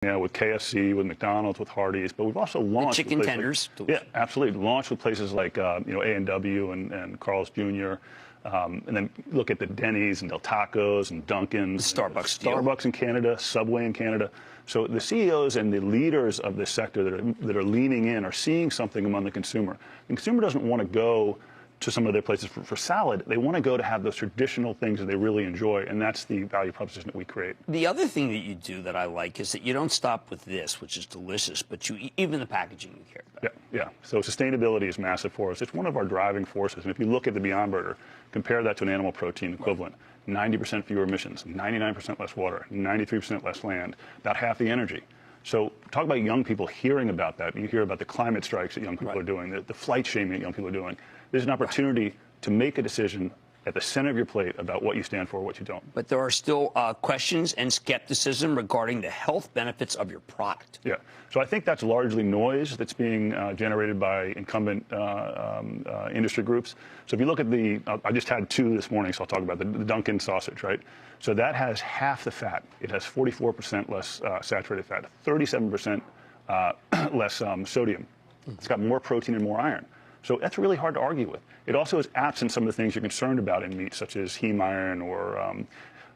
with KFC, with McDonald's, with Hardee's, but we've also launched the chicken tenders. Yeah, absolutely. Launched with places like A&W and Carl's Jr. And then look at the Denny's and Del Tacos and Dunkin's, Starbucks in Canada, Subway in Canada. So the CEOs and the leaders of this sector that are leaning in are seeing something among the consumer. The consumer doesn't want to go to some of their places for salad. They want to go to have those traditional things that they really enjoy, and that's the value proposition that we create. The other thing that you do that I like is that you don't stop with this, which is delicious, but even the packaging you care about. Yeah. So sustainability is massive for us. It's one of our driving forces. And if you look at the Beyond Burger, compare that to an animal protein equivalent. 90% fewer emissions, 99% less water, 93% less land, about half the energy. So talk about young people hearing about that. You hear about the climate strikes that young people are doing, the flight shaming that young people are doing. There's an opportunity to make a decision at the center of your plate about what you stand for, what you don't. But there are still questions and skepticism regarding the health benefits of your product. Yeah. So I think that's largely noise that's being generated by incumbent industry groups. So if you look at I just had two this morning, so I'll talk about the Dunkin' sausage, right? So that has half the fat. It has 44% less saturated fat, 37% less sodium. It's got more protein and more iron. So that's really hard to argue with. It also is absent some of the things you're concerned about in meat, such as heme iron or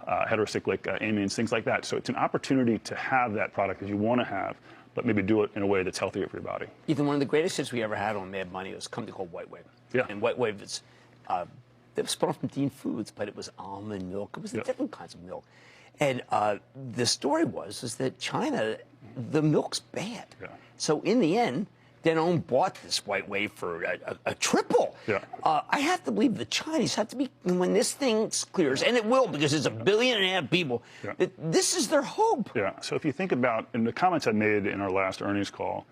heterocyclic amines, things like that. So it's an opportunity to have that product that you want to have, but maybe do it in a way that's healthier for your body. Ethan, one of the greatest hits we ever had on Mad Money was a company called White Wave. Yeah. And White Wave is it was spun off from Dean Foods, but it was almond milk. It was different kinds of milk. And the story was that China, the milk's bad. Yeah. So in the end, Danone bought this White Wave for a triple. Yeah. I have to believe the Chinese have to be, when this thing clears, and it will because it's 1.5 billion people, this is their hope. Yeah. So if you think about, in the comments I made in our last earnings call,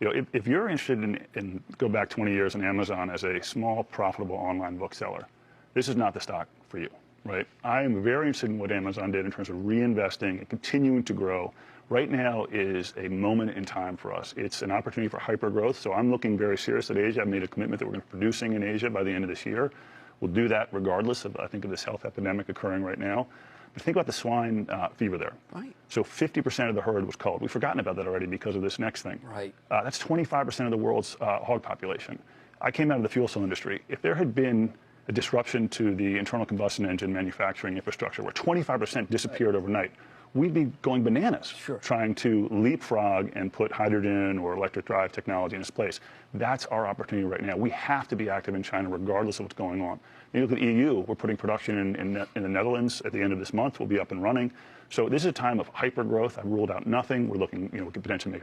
if you're interested in go back 20 years on Amazon as a small, profitable online bookseller, this is not the stock for you, right? I am very interested in what Amazon did in terms of reinvesting and continuing to grow. Right now is a moment in time for us. It's an opportunity for hyper growth. So I'm looking very serious at Asia. I've made a commitment that we're going to be producing in Asia by the end of this year. We'll do that regardless of, I think, of this health epidemic occurring right now. But think about the swine fever there. Right. So 50% of the herd was culled. We've forgotten about that already because of this next thing. Right. That's 25% of the world's hog population. I came out of the fuel cell industry. If there had been a disruption to the internal combustion engine manufacturing infrastructure where 25% disappeared overnight, we'd be going bananas trying to leapfrog and put hydrogen or electric drive technology in its place. That's our opportunity right now. We have to be active in China regardless of what's going on. You look at the EU, we're putting production in the Netherlands at the end of this month. We'll be up and running. So this is a time of hyper growth. I've ruled out nothing. We're looking, we could potentially make